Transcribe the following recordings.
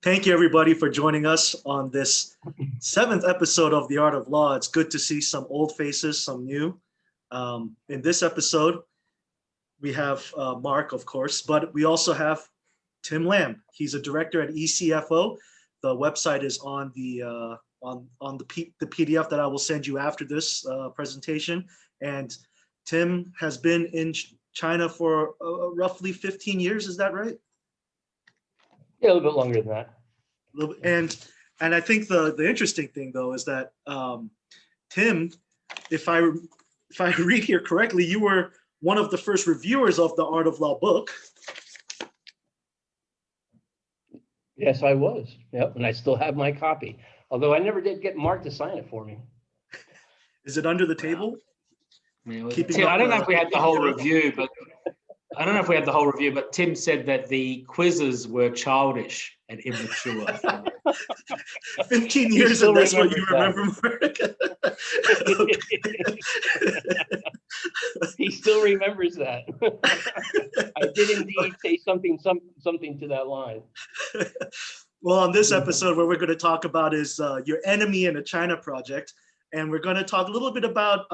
Thank you, everybody, for joining us on this 7th episode of The Art of Law. It's good to see some old faces, some new. In this episode, we have Mark, of course, but we also have Tim Lamb. He's a director at ECFO. The website is on the PDF that I will send you after this presentation. And Tim has been in China for roughly 15 years. Is that right? Yeah, a little bit longer than that. And I think the interesting thing though is that Tim, if I read here correctly, you were one of the first reviewers of the Art of Law book. Yes, I was. Yep, and I still have my copy. Although I never did get Mark to sign it for me. Is it under the table? Yeah, I don't know if we had the whole review, but Tim said that the quizzes were childish and immature. 15 years and that's what you remember, Mark? He still remembers that. I did indeed say something to that line. Well, on this episode, what we're going to talk about is your enemy in a China project. And we're going to talk a little bit about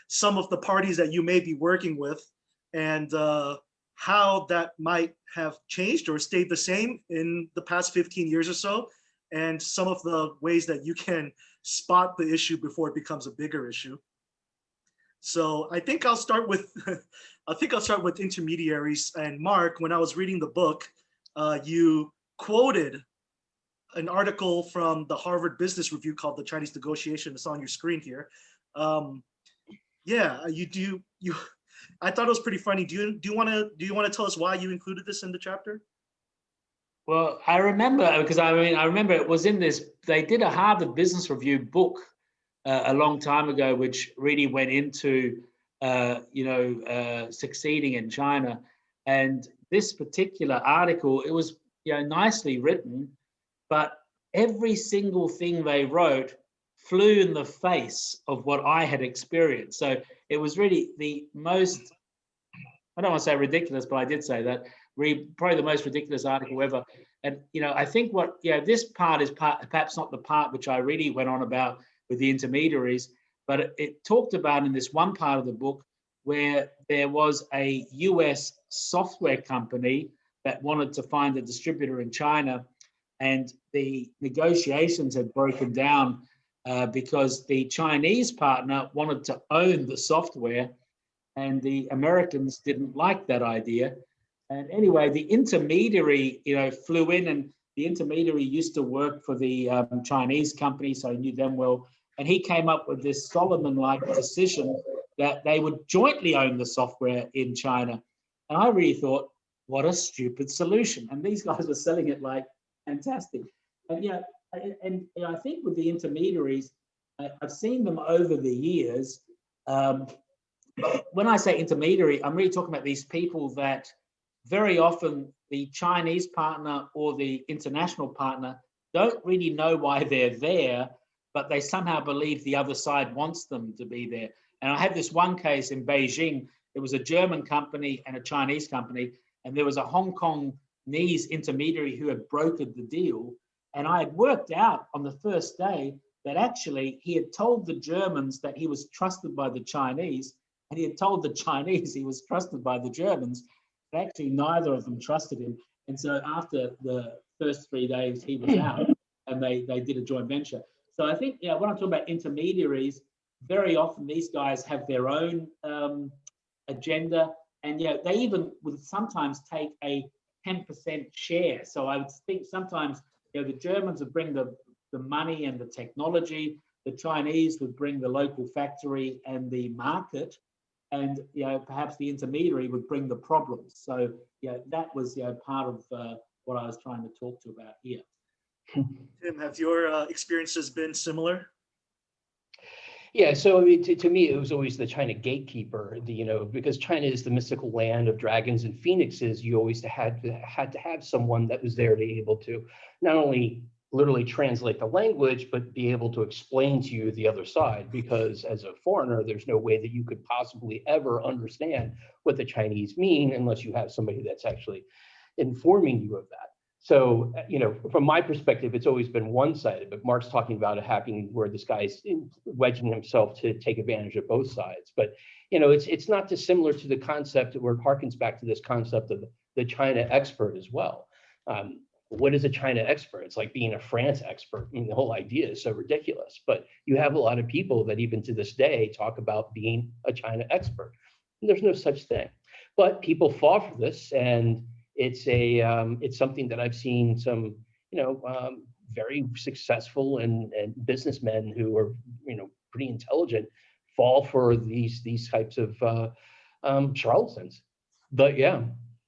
some of the parties that you may be working with and how that might have changed or stayed the same in the past 15 years or so, and some of the ways that you can spot the issue before it becomes a bigger issue. So I think I'll start with intermediaries. And Mark, when I was reading the book, you quoted an article from the Harvard Business Review called "The Chinese Negotiation." It's on your screen here. Yeah, I thought it was pretty funny. Do you want to tell us why you included this in the chapter? Well, I remember because I remember it was in this. They did a Harvard Business Review book a long time ago, which really went into succeeding in China. And this particular article, it was nicely written, but every single thing they wrote flew in the face of what I had experienced. So it was really the most, I don't want to say ridiculous, but I did say that, probably the most ridiculous article ever. And, I think this part is perhaps not the part which I really went on about with the intermediaries, but it talked about in this one part of the book where there was a US software company that wanted to find a distributor in China, and the negotiations had broken down because the Chinese partner wanted to own the software and the Americans didn't like that idea. And anyway, the intermediary, flew in, and the intermediary used to work for the Chinese company, so I knew them well. And he came up with this Solomon-like decision that they would jointly own the software in China. And I really thought, what a stupid solution. And these guys were selling it like fantastic. And I think with the intermediaries, I've seen them over the years. When I say intermediary, I'm really talking about these people that very often the Chinese partner or the international partner don't really know why they're there, but they somehow believe the other side wants them to be there. And I had this one case in Beijing. It was a German company and a Chinese company, and there was a Hong Kongese intermediary who had brokered the deal. And I had worked out on the first day that actually he had told the Germans that he was trusted by the Chinese, and he had told the Chinese he was trusted by the Germans. But actually, neither of them trusted him. And so after the first 3 days, he was out, and they did a joint venture. So I think, when I'm talking about intermediaries, very often these guys have their own agenda, and they even would sometimes take a 10% share. So I would think sometimes the Germans would bring the money and the technology, the Chinese would bring the local factory and the market, and perhaps the intermediary would bring the problems. So that was part of what I was trying to talk to about here. Tim, have your experiences been similar? Yeah, so to me, it was always the China gatekeeper, because China is the mystical land of dragons and phoenixes. You always had to have someone that was there to be able to not only literally translate the language, but be able to explain to you the other side, because as a foreigner, there's no way that you could possibly ever understand what the Chinese mean unless you have somebody that's actually informing you of that. So, from my perspective, it's always been one-sided, but Mark's talking about it happening where this guy's wedging himself to take advantage of both sides. But, it's not dissimilar to the concept where it harkens back to this concept of the China expert as well. What is a China expert? It's like being a France expert. I mean, the whole idea is so ridiculous, but you have a lot of people that even to this day talk about being a China expert. And there's no such thing, but people fall for this, and it's something that I've seen some, very successful and businessmen who are, pretty intelligent fall for these types of charlatans. But yeah,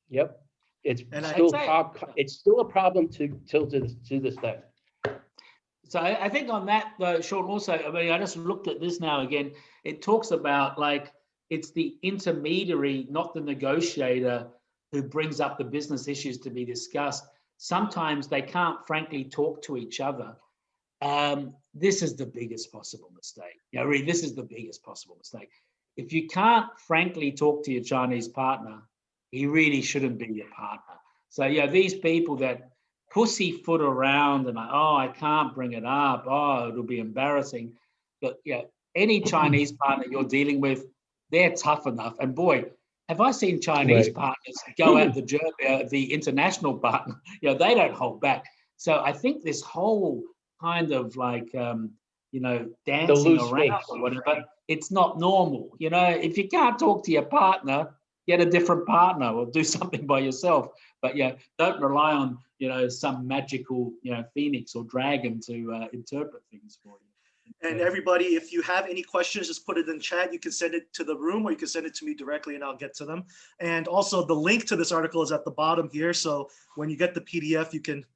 yep. It's still a problem till to this day. So I think on that though, Sean, also, I mean, I just looked at this now again. It talks about like it's the intermediary, not the negotiator, who brings up the business issues to be discussed. Sometimes they can't frankly talk to each other. This is the biggest possible mistake. Really, this is the biggest possible mistake. If you can't frankly talk to your Chinese partner, he really shouldn't be your partner. So these people that pussyfoot around and I can't bring it up. Oh, it'll be embarrassing. But any Chinese partner you're dealing with, they're tough enough. And boy, have I seen Chinese partners go at the international partner? They don't hold back. So I think this whole kind of like dancing around or whatever, it's not normal. If you can't talk to your partner, get a different partner or do something by yourself. But don't rely on some magical phoenix or dragon to interpret things for you. And everybody, if you have any questions, just put it in chat. You can send it to the room or you can send it to me directly and I'll get to them. And also the link to this article is at the bottom here. So when you get the PDF, you can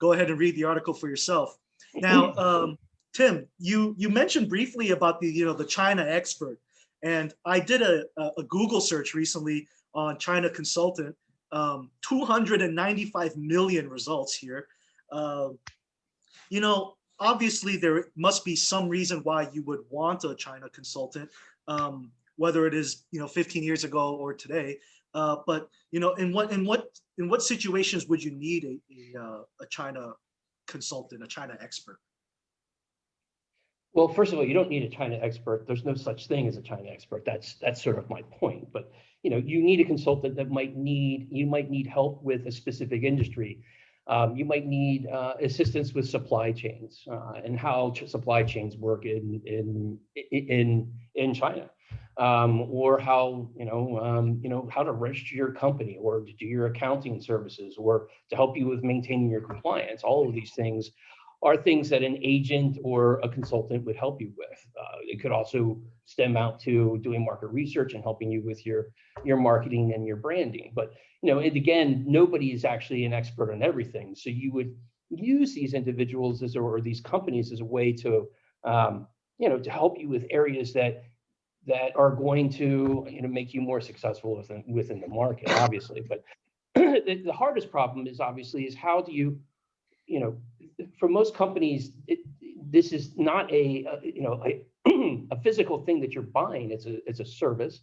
go ahead and read the article for yourself. Now, Tim, you mentioned briefly about the China expert. And I did a Google search recently on China consultant, 295 million results here. Obviously there must be some reason why you would want a China consultant, whether it is 15 years ago or today. But in what situations would you need a China consultant, a China expert? Well, first of all, you don't need a China expert. There's no such thing as a China expert. That's sort of my point. But you need a consultant that might need help with a specific industry. You might need assistance with supply chains and how supply chains work in China, or how how to register your company, or to do your accounting services, or to help you with maintaining your compliance. All of these things are things that an agent or a consultant would help you with. It could also stem out to doing market research and helping you with your marketing and your branding. But and again, nobody is actually an expert on everything. So you would use these individuals or these companies as a way to to help you with areas that are going to make you more successful within the market, obviously. But the hardest problem is how do you for most companies, this is not a physical thing that you're buying. It's a service.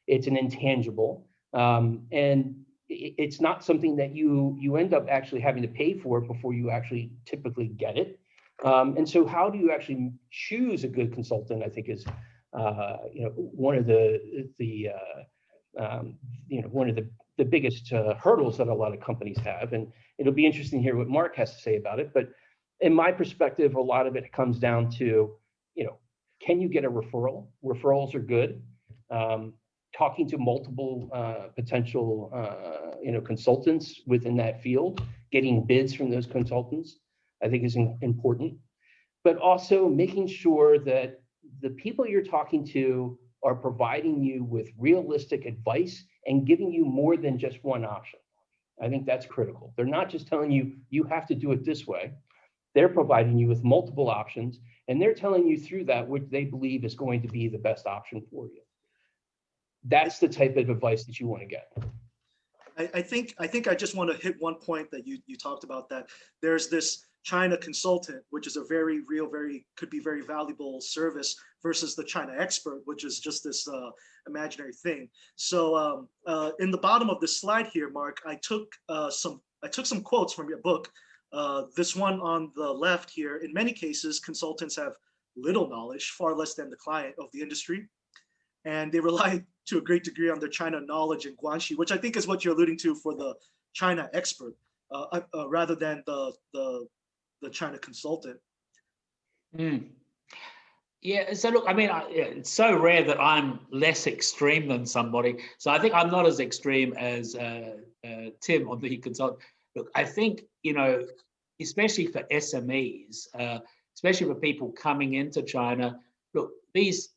It's an intangible, and it's not something that you end up actually having to pay for before you actually typically get it. And so, how do you actually choose a good consultant? I think is one of the biggest hurdles that a lot of companies have. And it'll be interesting to hear what Mark has to say about it. But in my perspective, a lot of it comes down to, can you get a referral? Referrals are good. Talking to multiple potential, consultants within that field, getting bids from those consultants, I think is important. But also making sure that the people you're talking to are providing you with realistic advice and giving you more than just one option. I think that's critical. They're not just telling you, you have to do it this way. They're providing you with multiple options, and they're telling you through that what they believe is going to be the best option for you. That's the type of advice that you want to get. I think I just want to hit one point that you talked about, that there's this China consultant, which is a very real, could be very valuable service, versus the China expert, which is just this imaginary thing. So in the bottom of the slide here, Mark, I took some I took some quotes from your book. This one on the left here, in many cases, consultants have little knowledge, far less than the client of the industry, and they rely to a great degree on their China knowledge and guanxi, which I think is what you're alluding to for the China expert, rather than the China consultant. Mm. Yeah, so look, I mean, it's so rare that I'm less extreme than somebody. So I think I'm not as extreme as Tim on the consultant. Look, I think, especially for SMEs, especially for people coming into China, look, these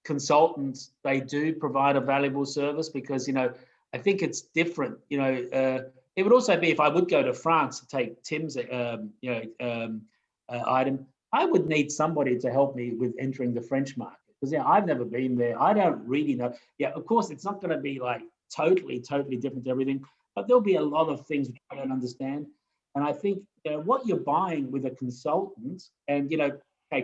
consultants, they do provide a valuable service because, I think it's different. It would also be if I would go to France to take Tim's, item, I would need somebody to help me with entering the French market because I've never been there. I don't really know. Yeah, of course, it's not going to be like totally different to everything, but there'll be a lot of things which I don't understand. And I think what you're buying with a consultant, and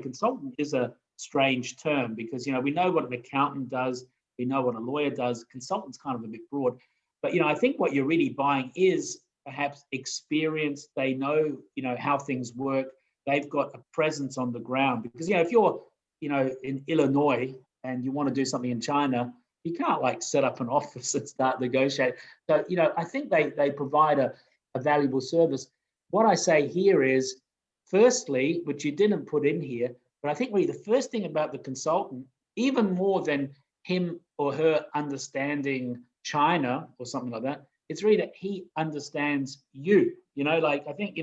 consultant is a strange term because we know what an accountant does, we know what a lawyer does. Consultant's kind of a bit broad, but I think what you're really buying is perhaps experience. They know how things work. They've got a presence on the ground because if you're in Illinois and you want to do something in China, you can't like set up an office and start negotiate. So I think they provide a valuable service. What I say here is, firstly, which you didn't put in here, but I think really the first thing about the consultant, even more than him or her understanding China or something like that, it's really that he understands you. I think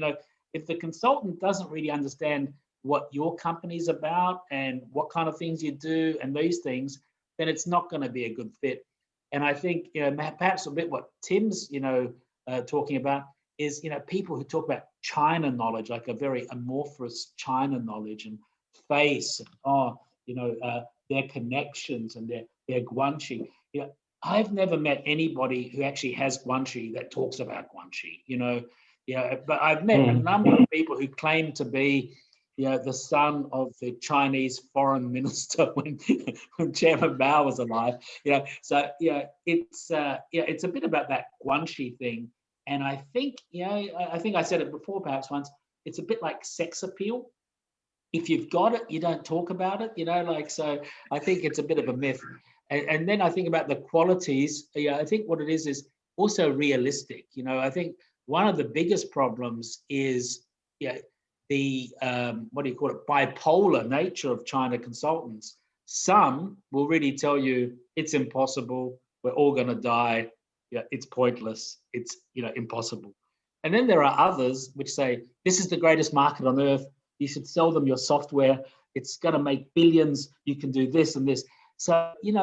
if the consultant doesn't really understand what your company's about and what kind of things you do and these things, then it's not going to be a good fit. And I think perhaps a bit what Tim's talking about is people who talk about China knowledge, like a very amorphous China knowledge and face and their connections and their guanxi. I've never met anybody who actually has guanxi that talks about guanxi. But I've met a number of people who claim to be, the son of the Chinese foreign minister when Chairman Mao was alive. So it's a bit about that guanxi thing, and I think I think I said it before perhaps once. It's a bit like sex appeal. If you've got it, you don't talk about it. So I think it's a bit of a myth. And then I think about the qualities. I think what it is also realistic. I think one of the biggest problems is the bipolar nature of China consultants. Some will really tell you it's impossible, we're all going to die, it's pointless, it's impossible. And then there are others which say this is the greatest market on earth, you should sell them your software, it's going to make billions, you can do this and this. So you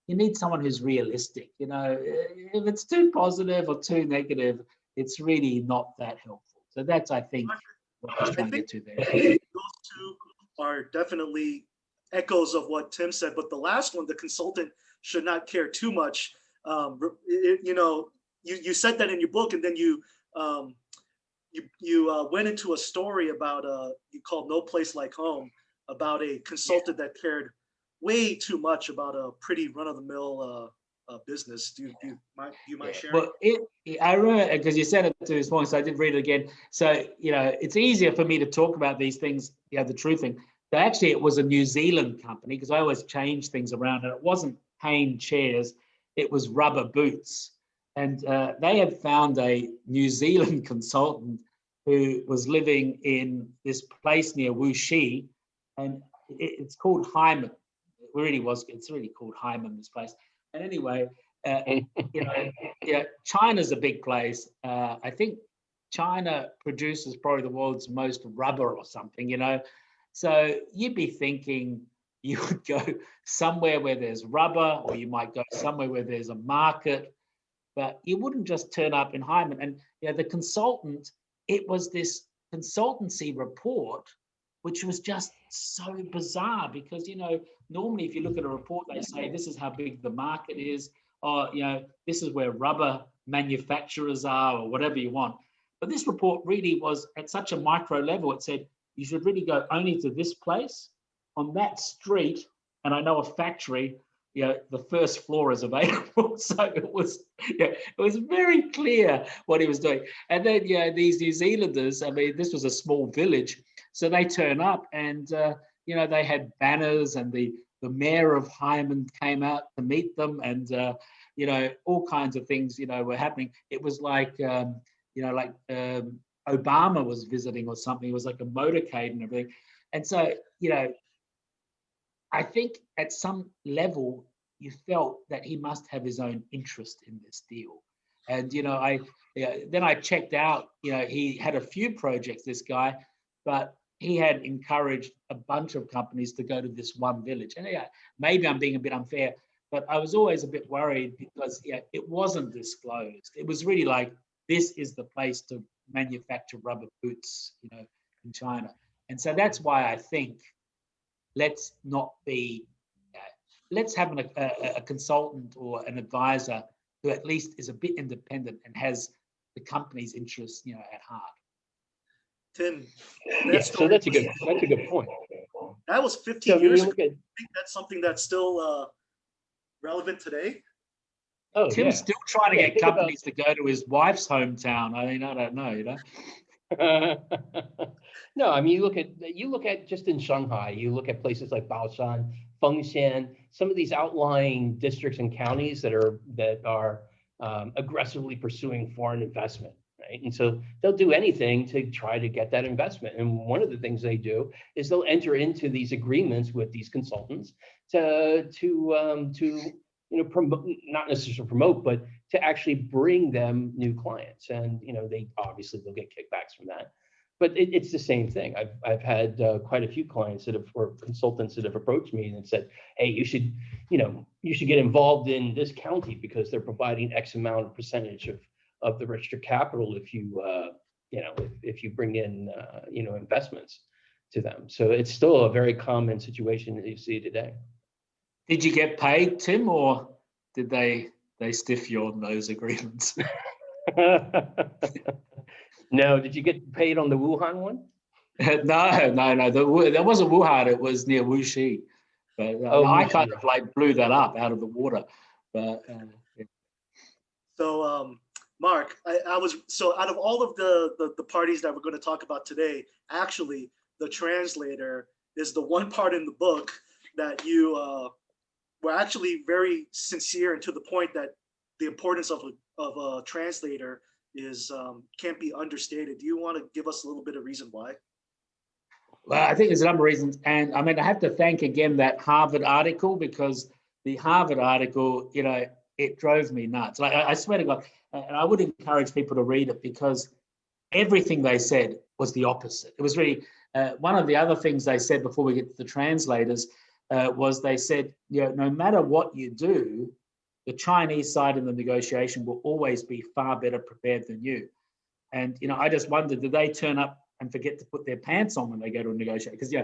need someone who's realistic. If it's too positive or too negative, it's really not that helpful. So that's, I think, what I was trying to get to there. Those two are definitely echoes of what Tim said, but the last one, the consultant should not care too much. You said that in your book, and then you went into a story about you called "No Place Like Home," about a consultant that cared way too much about a pretty run-of-the-mill business. Do you mind sharing? Well, I remember because you said it to this morning, so I did read it again. So it's easier for me to talk about these things, the true thing. So actually, it was a New Zealand company because I always change things around, and it wasn't cane chairs, it was rubber boots. And they had found a New Zealand consultant who was living in this place near Wuxi, and it's called Hyman. It's really called Hyman, this place. And anyway, China's a big place. I think China produces probably the world's most rubber or something, So you'd be thinking you would go somewhere where there's rubber, or you might go somewhere where there's a market, but you wouldn't just turn up in Hyman. And the consultant, it was this consultancy report, which was just so bizarre because, normally if you look at a report, they say, this is how big the market is, or, this is where rubber manufacturers are, or whatever you want. But this report really was at such a micro level. It said, you should really go only to this place on that street. And I know a factory, the first floor is available. So it was very clear what he was doing. And then, these New Zealanders, I mean, this was a small village, so they turn up and, they had banners, and the mayor of Hyman came out to meet them, and, all kinds of things, were happening. It was like, Obama was visiting or something. It was like a motorcade and everything. And so, I think at some level you felt that he must have his own interest in this deal. And, then I checked out, he had a few projects, this guy, but he had encouraged a bunch of companies to go to this one village. And maybe I'm being a bit unfair, but I was always a bit worried because it wasn't disclosed. It was really like, this is the place to manufacture rubber boots, in China. And so that's why I think, let's have a consultant or an advisor who at least is a bit independent and has the company's interests, at heart. Tim, so that's a good point. That was 15 years ago. I think that's something that's still relevant today. Oh, Tim's still trying to get companies to go to his wife's hometown. I mean, I don't know, No, I mean, you look at just in Shanghai, you look at places like Baoshan, Fengshan, some of these outlying districts and counties that are aggressively pursuing foreign investment, right? And so they'll do anything to try to get that investment. And one of the things they do is they'll enter into these agreements with these consultants to promote, not necessarily promote, but to actually bring them new clients. And they'll get kickbacks from that. But it's the same thing. I've had quite a few clients or consultants that have approached me and said, "Hey, you should get involved in this county because they're providing X amount of percentage of the registered capital if you bring in investments to them." So it's still a very common situation that you see today. Did you get paid, Tim, or did they stiff you on those agreements? No, did you get paid on the Wuhan one? No. That wasn't Wuhan. It was near Wuxi. But I kind of blew that up out of the water. But So, Mark, I was out of all of the parties that we're going to talk about today, actually, the translator is the one part in the book that you were actually very sincere and to the point that the importance of a translator is can't be understated. Do you want to give us a little bit of reason why? Well, I think there's a number of reasons. And I mean, I have to thank again that Harvard article, because the Harvard article, it drove me nuts. Like, I swear to God, and I would encourage people to read it because everything they said was the opposite. It was really, one of the other things they said before we get to the translators was they said, no matter what you do, the Chinese side in the negotiation will always be far better prepared than you. And, I just wondered, did they turn up and forget to put their pants on when they go to a negotiation? Because,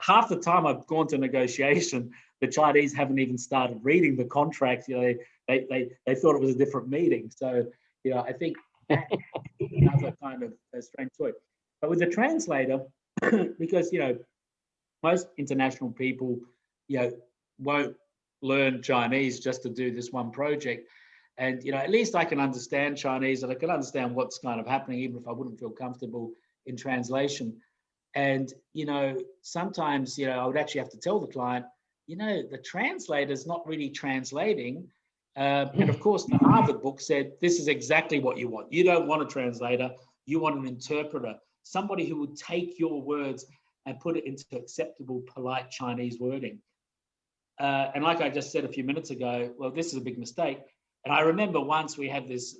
half the time I've gone to negotiation, the Chinese haven't even started reading the contract. They thought it was a different meeting. So, I think that's another kind of a strange choice. But with the translator, because, most international people, won't learn Chinese just to do this one project. And, at least I can understand Chinese and I can understand what's kind of happening, even if I wouldn't feel comfortable in translation. And, sometimes, I would actually have to tell the client, the translator's not really translating. And of course, the Harvard book said, this is exactly what you want. You don't want a translator. You want an interpreter, somebody who would take your words and put it into acceptable, polite Chinese wording. And like I just said a few minutes ago, well, this is a big mistake. And I remember once we had this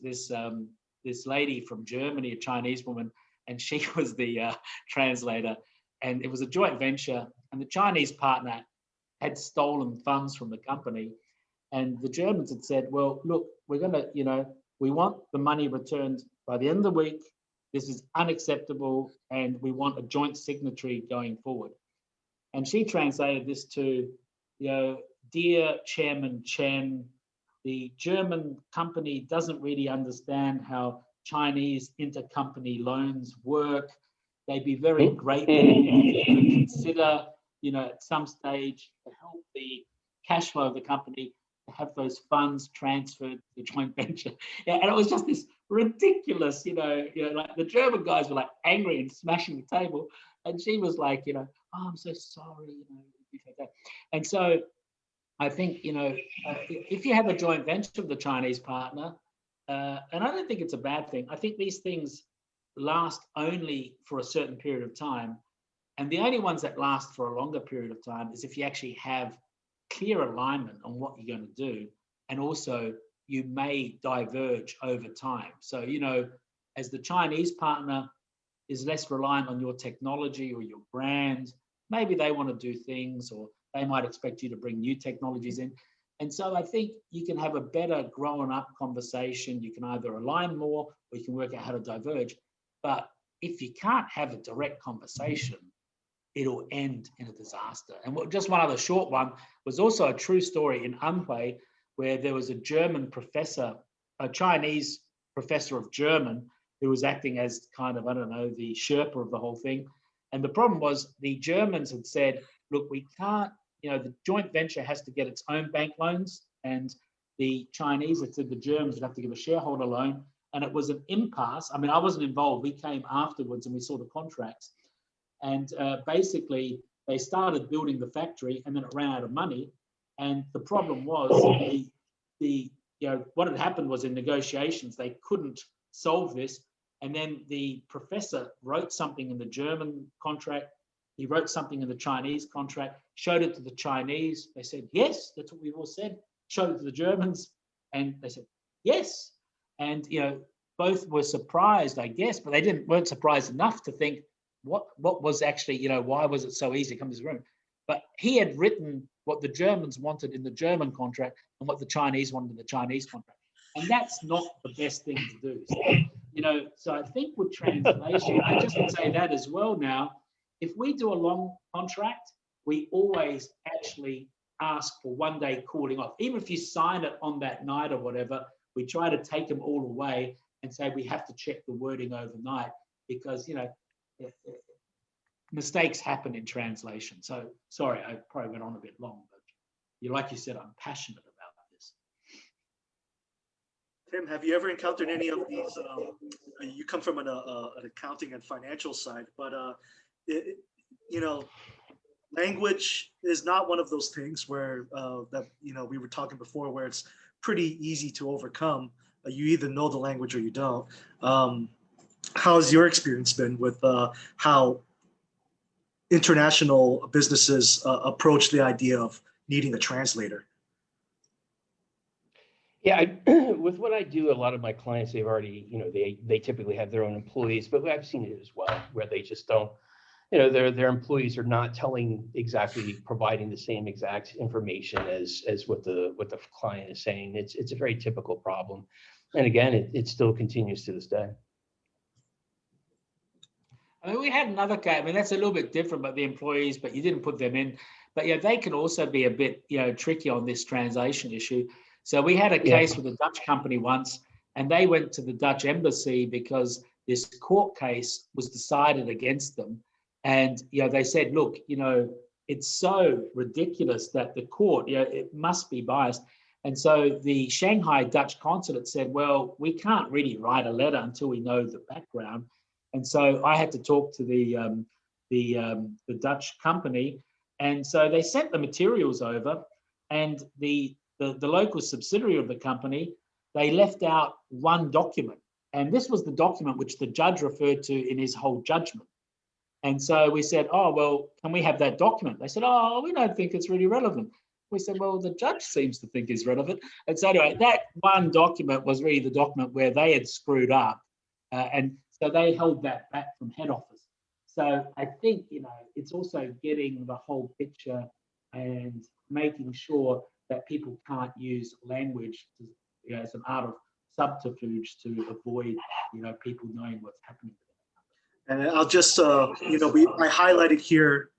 lady from Germany, a Chinese woman, and she was the translator. And it was a joint venture. And the Chinese partner had stolen funds from the company. And the Germans had said, well, look, we're going to, we want the money returned by the end of the week. This is unacceptable. And we want a joint signatory going forward. And she translated this to, dear Chairman Chen, the German company doesn't really understand how Chinese intercompany loans work. They'd be very grateful if you could consider, at some stage to help the cash flow of the company to have those funds transferred to the joint venture. Yeah, and it was just this ridiculous, like the German guys were like angry and smashing the table, and she was like, oh, I'm so sorry, things like that. And so I think, if you have a joint venture with the Chinese partner, and I don't think it's a bad thing. I think these things last only for a certain period of time. And the only ones that last for a longer period of time is if you actually have clear alignment on what you're going to do. And also you may diverge over time. So, as the Chinese partner is less reliant on your technology or your brand, maybe they want to do things, or they might expect you to bring new technologies in. And so I think you can have a better grown up conversation. You can either align more or you can work out how to diverge. But if you can't have a direct conversation, it'll end in a disaster. And just one other short one was also a true story in Anhui, where there was a German professor, a Chinese professor of German, who was acting as kind of, the Sherpa of the whole thing. And the problem was the Germans had said, look, we can't, the joint venture has to get its own bank loans, and the Chinese had said the Germans would have to give a shareholder loan. And it was an impasse. I mean, I wasn't involved. We came afterwards and we saw the contracts. And basically, they started building the factory, and then it ran out of money. And the problem was what had happened was in negotiations, they couldn't solve this. And then the professor wrote something in the German contract. He wrote something in the Chinese contract, showed it to the Chinese. They said, yes, that's what we've all said. Showed it to the Germans, and they said, yes. And, both were surprised, I guess, but they weren't surprised enough to think, what was actually, why was it so easy to come to this room? But he had written what the Germans wanted in the German contract and what the Chinese wanted in the Chinese contract. And that's not the best thing to do. So, so I think with translation, I just would say that as well now, if we do a long contract, we always actually ask for 1 day cooling off. Even if you sign it on that night or whatever, we try to take them all away and say we have to check the wording overnight, because, mistakes happen in translation. So sorry, I probably went on a bit long, but like you said, I'm passionate about this. Tim, have you ever encountered any of these? You come from an accounting and financial side, but language is not one of those things where we were talking before, where it's pretty easy to overcome. You either know the language or you don't. How's your experience been with how international businesses approach the idea of needing a translator? Yeah, with what I do, a lot of my clients, they've already, they typically have their own employees, but I've seen it as well, where they just don't, their employees are not providing the same exact information as what the client is saying. It's a very typical problem. And again, it still continues to this day. I mean, we had another case. I mean, that's a little bit different, but the employees, but you didn't put them in. But yeah, they can also be a bit, tricky on this translation issue. So we had a case with a Dutch company once, and they went to the Dutch embassy because this court case was decided against them. And, they said, look, it's so ridiculous that the court, it must be biased. And so the Shanghai Dutch consulate said, well, we can't really write a letter until we know the background. And so I had to talk to the Dutch company. And so they sent the materials over, and the local subsidiary of the company, they left out one document. And this was the document which the judge referred to in his whole judgment. And so we said, oh, well, can we have that document? They said, oh, we don't think it's really relevant. We said, well, the judge seems to think it's relevant. And so anyway, that one document was really the document where they had screwed up. And so they held that back from head office. So I think, it's also getting the whole picture and making sure that people can't use language as an art of subterfuge to avoid, people knowing what's happening. And I'll just, I highlighted here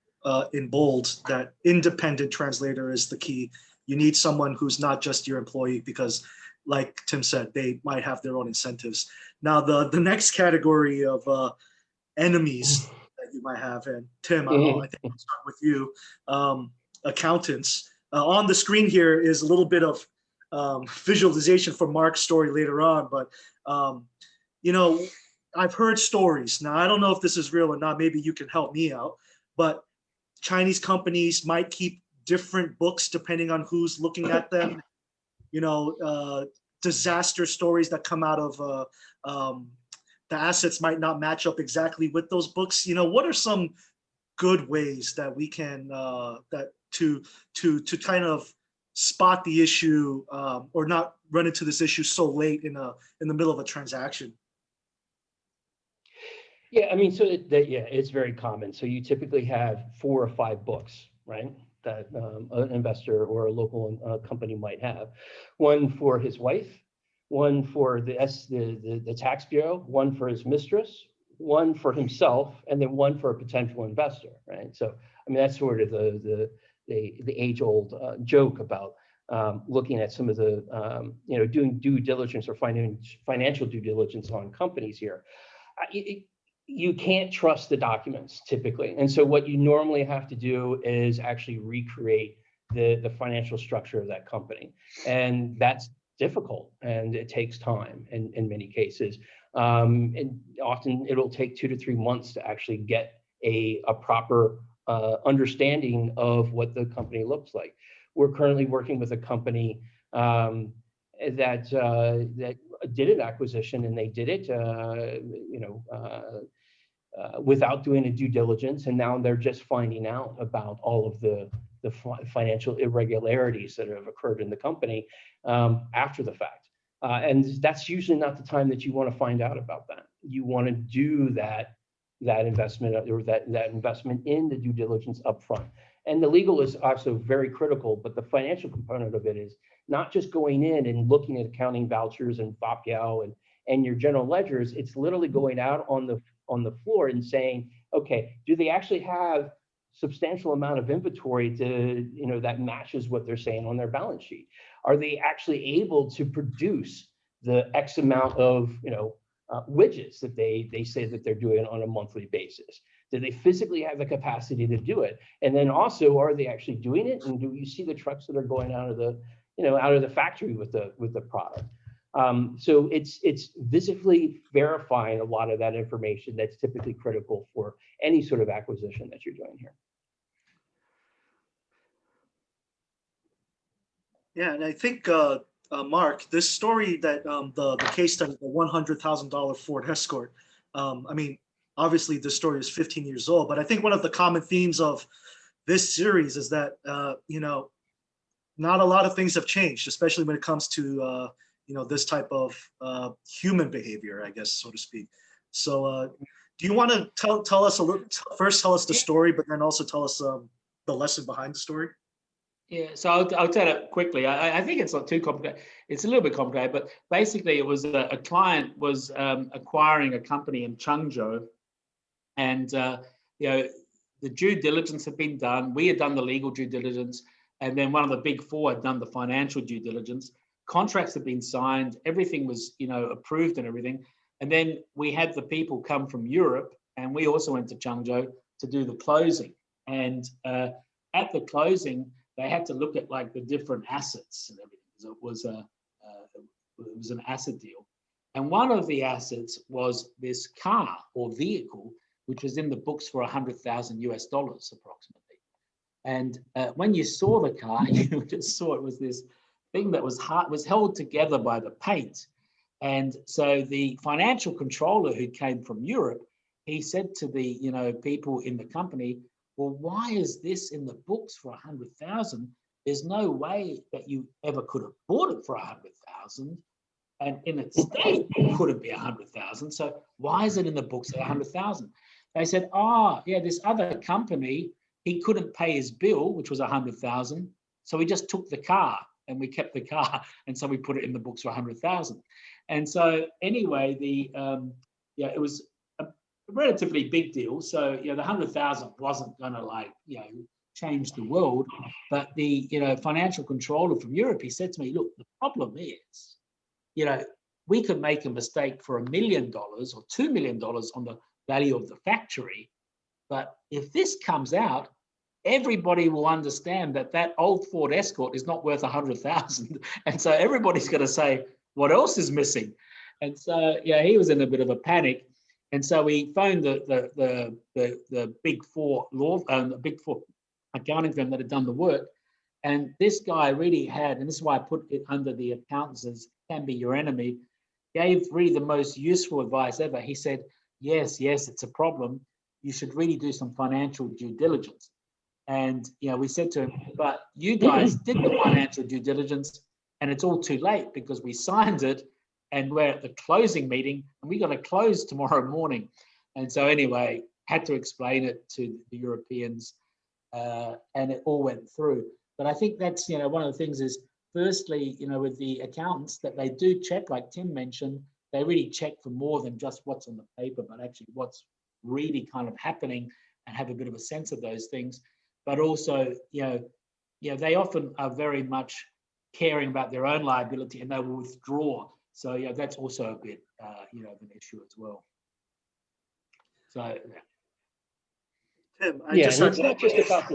in bold that independent translator is the key. You need someone who's not just your employee, because like Tim said, they might have their own incentives. Now, the next category of enemies that you might have, and Tim, I think I'll start with you, accountants. on the screen here is a little bit of visualization for Mark's story later on, but you know, I've heard stories. Now, I don't know if this is real or not. Maybe you can help me out, but Chinese companies might keep different books depending on who's looking at them. You know, disaster stories that come out of the assets might not match up exactly with those books. You know, what are some good ways that we can to kind of spot the issue or not run into this issue so late in the middle of a transaction? Yeah, I mean, so it's very common. So you typically have 4 or 5 books, right? That an investor or a local company might have. One for his wife, one for the tax bureau, one for his mistress, one for himself, and then one for a potential investor, right? So, I mean, that's sort of the age-old joke about looking at some of the, you know, doing due diligence or financial due diligence on companies here. You can't trust the documents typically. And so what you normally have to do is actually recreate the financial structure of that company. And that's difficult and it takes time in many cases. And often it'll take 2 to 3 months to actually get a proper understanding of what the company looks like. We're currently working with a company that did an acquisition, and they did it, without doing a due diligence, and now they're just finding out about all of the financial irregularities that have occurred in the company after the fact. And that's usually not the time that you want to find out about that. You want to do that investment or that investment in the due diligence upfront. And the legal is also very critical, but the financial component of it is not just going in and looking at accounting vouchers and FOPYAO and your general ledgers. It's literally going out on the floor and saying, okay, do they actually have substantial amount of inventory to, you know, that matches what they're saying on their balance sheet? Are they actually able to produce the X amount of, you know, widgets that they say that they're doing on a monthly basis? Do they physically have the capacity to do it? And then also, are they actually doing it? And do you see the trucks that are going out of the, you know, out of the factory with the product? So it's visibly verifying a lot of that information that's typically critical for any sort of acquisition that you're doing here. Yeah, and I think Mark, this story that the case study, the $100,000 Ford Escort. I mean, obviously this story is 15 years old, but I think one of the common themes of this series is that you know, not a lot of things have changed, especially when it comes to you know, this type of human behavior, I guess, so to speak. So do you want to tell us a little, first tell us the story, but then also tell us the lesson behind the story? Yeah, so I'll tell it quickly. I think it's not too complicated. It's a little bit complicated, but basically it was a client was acquiring a company in Changzhou, and you know, the due diligence had been done. We had done the legal due diligence, and then one of the big four had done the financial due diligence. Contracts had been signed, everything was, you know, approved and everything. And then we had the people come from Europe, and we also went to Changzhou to do the closing. And at the closing, they had to look at like the different assets and everything. So it was an asset deal. And one of the assets was this car or vehicle, which was in the books for $100,000 US approximately. And when you saw the car, you just saw it was this thing that was held together by the paint. And so the financial controller who came from Europe, he said to the, you know, people in the company, well, why is this in the books for 100,000? There's no way that you ever could have bought it for 100,000, and in its state it couldn't be 100,000. So why is it in the books at 100,000? They said, yeah, this other company, he couldn't pay his bill, which was 100,000, so he just took the car, and we kept the car, and so we put it in the books for 100,000. And so anyway, it was a relatively big deal. So, you know, the 100,000 wasn't going to, like, you know, change the world. But the, you know, financial controller from Europe, he said to me, look, the problem is, you know, we could make a mistake for $1 million or $2 million on the value of the factory. But if this comes out, everybody will understand that that old Ford Escort is not worth 100,000. And so everybody's going to say, what else is missing? And so, yeah, he was in a bit of a panic. And so we phoned the big four big four accounting firm that had done the work. And this guy really had, and this is why I put it under the accountants as can be your enemy, gave really the most useful advice ever. He said, yes, it's a problem. You should really do some financial due diligence. And we said to him, but you guys did the financial due diligence and it's all too late because we signed it and we're at the closing meeting and we got to close tomorrow morning. And so anyway, had to explain it to the Europeans and it all went through. But I think that's, one of the things is, firstly, with the accountants, that they do check, like Tim mentioned, they really check for more than just what's on the paper, but actually what's really kind of happening and have a bit of a sense of those things. But also, they often are very much caring about their own liability and they will withdraw. So, that's also a bit, of an issue as well. So, Tim, it's not just about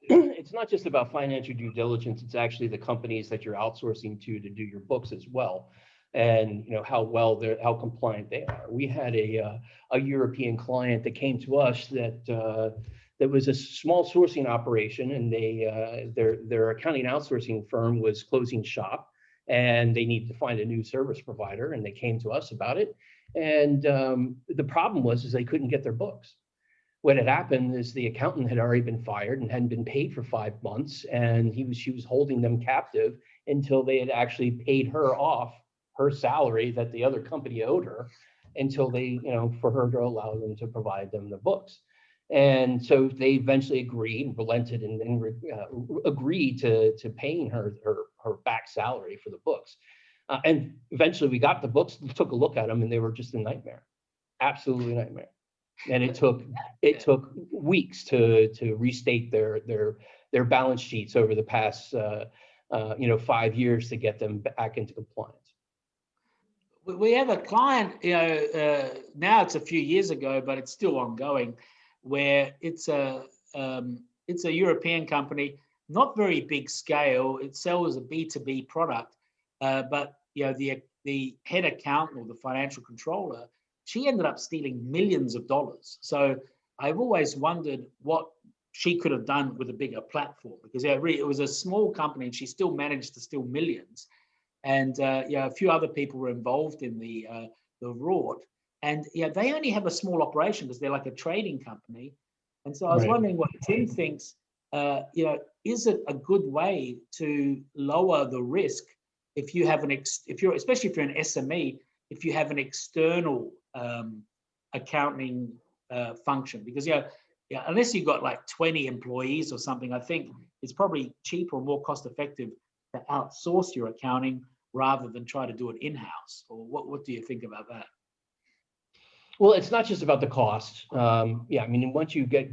it's not just about financial due diligence. It's actually the companies that you're outsourcing to do your books as well, and how compliant they are. We had a European client that came to us that was a small sourcing operation, and their accounting outsourcing firm was closing shop, and they needed to find a new service provider, and they came to us about it. And the problem was they couldn't get their books. What had happened is the accountant had already been fired and hadn't been paid for 5 months, and she was holding them captive until they had actually paid her off her salary that the other company owed her, until they, for her to allow them to provide them the books. And so they eventually relented and agreed to paying her back salary for the books. And eventually we got the books, took a look at them, and they were just a nightmare, absolutely a nightmare. And it took weeks to restate their balance sheets over the past 5 years to get them back into compliance. We have a client, now it's a few years ago, but it's still ongoing, where it's a European company, not very big scale. It sells a B2B product, but the head accountant or the financial controller, she ended up stealing millions of dollars. So I've always wondered what she could have done with a bigger platform, because it was a small company and she still managed to steal millions. And a few other people were involved in the fraud. And they only have a small operation because they're like a trading company. And so I was wondering what Tim thinks. Is it a good way to lower the risk if you have especially if you're an SME, if you have an external accounting function? Because unless you've got like 20 employees or something, I think it's probably cheaper or more cost effective to outsource your accounting rather than try to do it in-house. Or what do you think about that? Well, it's not just about the cost. Once you get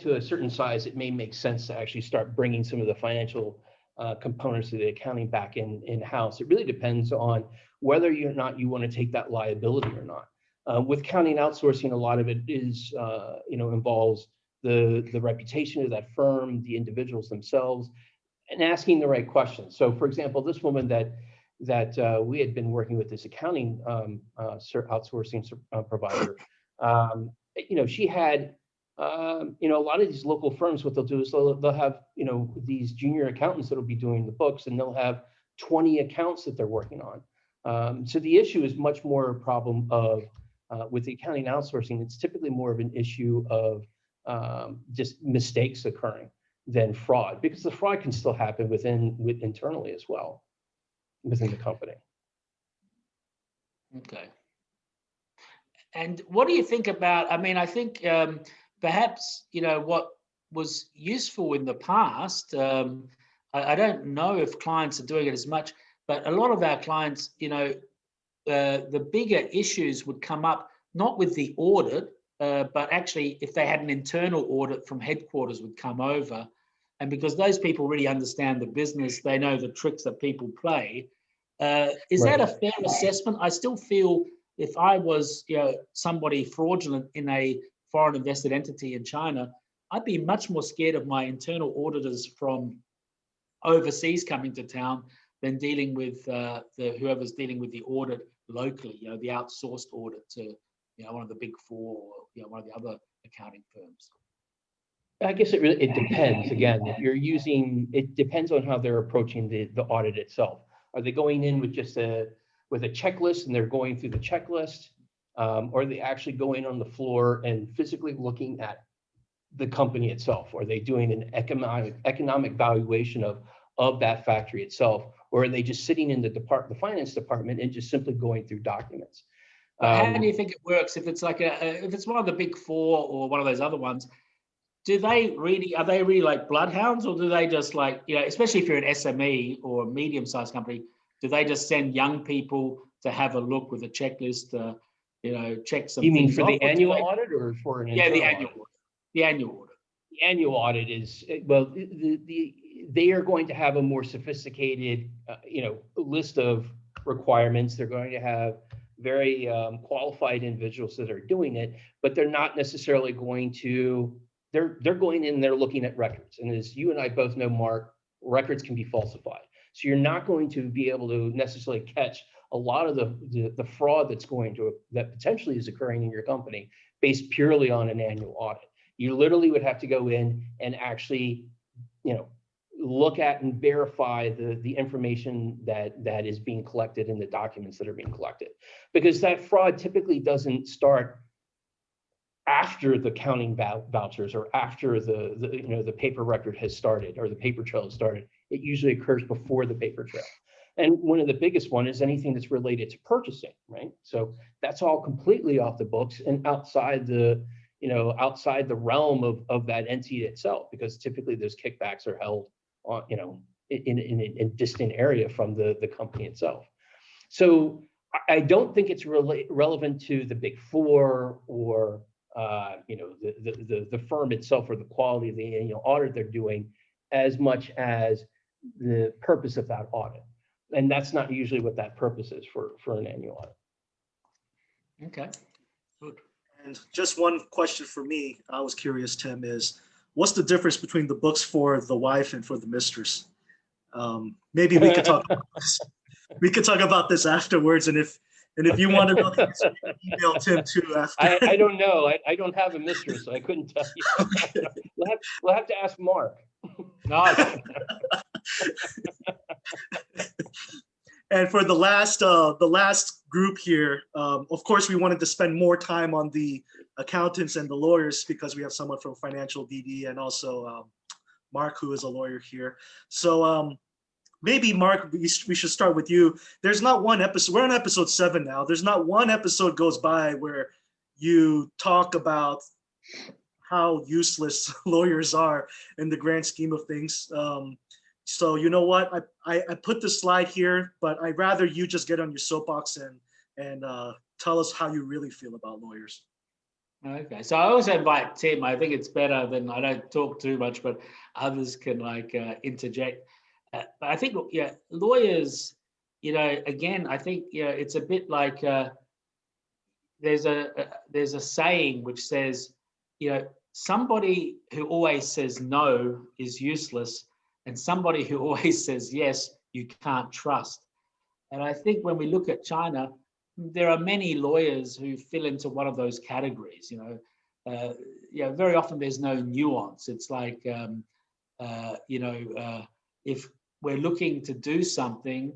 to a certain size, it may make sense to actually start bringing some of the financial components of the accounting back in-house. It really depends on whether or not you want to take that liability or not. With accounting outsourcing, a lot of it is, involves the reputation of that firm, the individuals themselves, and asking the right questions. So, for example, this woman that we had been working with, this accounting outsourcing provider, she had, a lot of these local firms, what they'll do is they'll have, these junior accountants that'll be doing the books, and they'll have 20 accounts that they're working on. So the issue is much more a problem of, with the accounting outsourcing, it's typically more of an issue of just mistakes occurring than fraud, because the fraud can still happen internally as well, within the company. Okay. And what do you think about, I think perhaps, what was useful in the past, I don't know if clients are doing it as much, but a lot of our clients, the bigger issues would come up, not with the audit, but actually if they had an internal audit from headquarters would come over. And because those people really understand the business, they know the tricks that people play. Is that a fair assessment? I still feel if I was somebody fraudulent in a foreign invested entity in China, I'd be much more scared of my internal auditors from overseas coming to town than dealing with whoever's dealing with the audit locally, the outsourced audit to, one of the big four or, one of the other accounting firms. I guess it depends. Again, if you're using, it depends on how they're approaching the audit itself. Are they going in with just a checklist and they're going through the checklist? Or are they actually going on the floor and physically looking at the company itself? Are they doing an economic valuation of that factory itself? Or are they just sitting in the finance department and just simply going through documents? How do you think it works if it's like if it's one of the big four or one of those other ones? Are they really like bloodhounds, or do they just like, especially if you're an SME or a medium-sized company, do they just send young people to have a look with a checklist, check some? You mean things for off, the annual audit or for an internal the annual audit? The annual audit. The annual audit is, well, they are going to have a more sophisticated, list of requirements. They're going to have very qualified individuals that are doing it, but they're not necessarily going to. They're going in there looking at records, and as you and I both know, Mark, records can be falsified. So you're not going to be able to necessarily catch a lot of the fraud that potentially is occurring in your company based purely on an annual audit. You literally would have to go in and actually, look at and verify the information that is being collected in the documents that are being collected, because that fraud typically doesn't start after the counting vouchers or after the paper record has started or the paper trail has started. It usually occurs before the paper trail. And one of the biggest one is anything that's related to purchasing, right? So that's all completely off the books and outside the realm of that entity itself, because typically those kickbacks are held on, in a distant area from the company itself. So I don't think it's relevant to the big four or the firm itself or the quality of the annual audit they're doing, as much as the purpose of that audit. And that's not usually what that purpose is for an annual audit. Okay, good. And just one question for me, I was curious, Tim, is what's the difference between the books for the wife and for the mistress? Maybe we could talk about this. We could talk about this afterwards, and if you want to know the answer, you can email Tim too after. I don't know. I don't have a mistress, so I couldn't tell you. Okay. We'll have to ask Mark. No. And for the last group here, of course, we wanted to spend more time on the accountants and the lawyers because we have someone from Financial DD and also Mark, who is a lawyer here. So maybe Mark, we should start with you. There's not one episode, we're on episode 7 now. There's not one episode goes by where you talk about how useless lawyers are in the grand scheme of things. So you know what, I put the slide here, but I'd rather you just get on your soapbox and tell us how you really feel about lawyers. Okay, so I also invite Tim. I think it's better than I don't talk too much, but others can interject. But I think, lawyers, again, I think, it's a bit like there's a saying which says, somebody who always says no is useless, and somebody who always says yes, you can't trust. And I think when we look at China, there are many lawyers who fill into one of those categories. Very often there's no nuance. It's like, if we're looking to do something,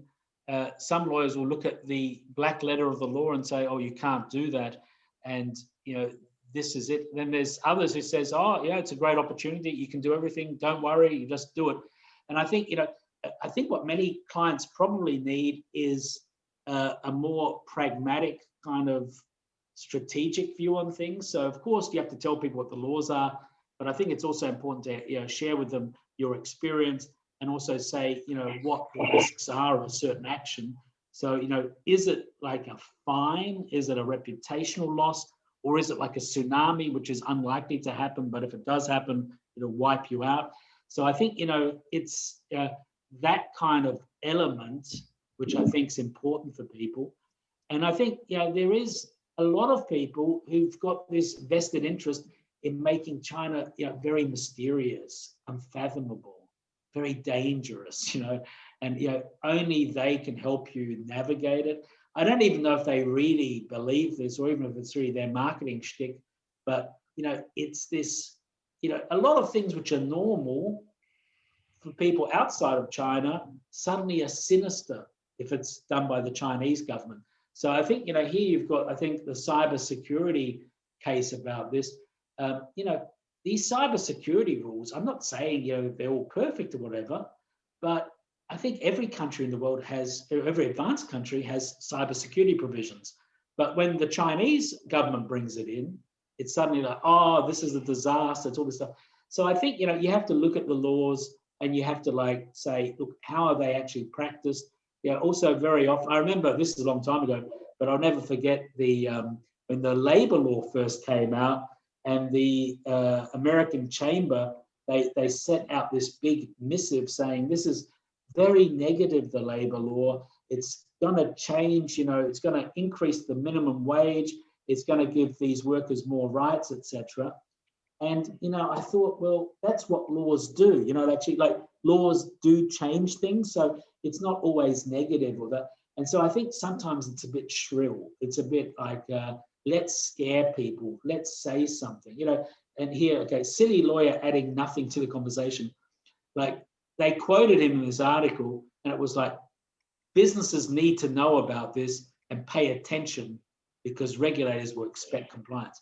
some lawyers will look at the black letter of the law and say, oh, you can't do that. And, this is it. Then there's others who says, oh, yeah, it's a great opportunity. You can do everything. Don't worry. You just do it. And I think, what many clients probably need is a more pragmatic kind of strategic view on things. So of course you have to tell people what the laws are, but I think it's also important to share with them your experience and also say, what the risks are of a certain action. So, is it like a fine? Is it a reputational loss? Or is it like a tsunami, which is unlikely to happen, but if it does happen, it'll wipe you out? So I think, it's that kind of element, which I think is important for people. And I think, there is a lot of people who've got this vested interest in making China, very mysterious, unfathomable, very dangerous, and only they can help you navigate it. I don't even know if they really believe this, or even if it's really their marketing shtick, but it's this, a lot of things which are normal for people outside of China suddenly are sinister if it's done by the Chinese government. So I think, here you've got, I think, the cybersecurity case about this. These cybersecurity rules, I'm not saying, they're all perfect or whatever, but I think every country in the world every advanced country has cybersecurity provisions. But when the Chinese government brings it in, it's suddenly like, oh, this is a disaster, it's all this stuff. So I think, you have to look at the laws and you have to say, look, how are they actually practiced? Also very often, I remember, this is a long time ago, but I'll never forget when the labor law first came out and the American Chamber, they set out this big missive saying, this is very negative, the labor law. It's going to change, it's going to increase the minimum wage. It's going to give these workers more rights, etc. And, I thought, well, that's what laws do. Actually, laws do change things. So it's not always negative or that. And so I think sometimes it's a bit shrill. It's a bit like, let's scare people. Let's say something, and here, okay, silly lawyer adding nothing to the conversation. They quoted him in this article and it was like, businesses need to know about this and pay attention because regulators will expect compliance.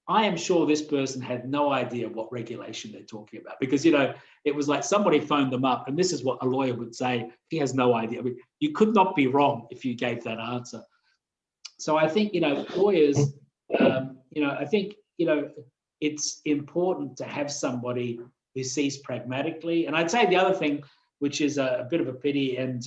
I am sure this person had no idea what regulation they're talking about because, it was like somebody phoned them up and this is what a lawyer would say. He has no idea. I mean, you could not be wrong if you gave that answer. So I think, lawyers, I think, it's important to have somebody who sees pragmatically. And I'd say the other thing, which is a bit of a pity, and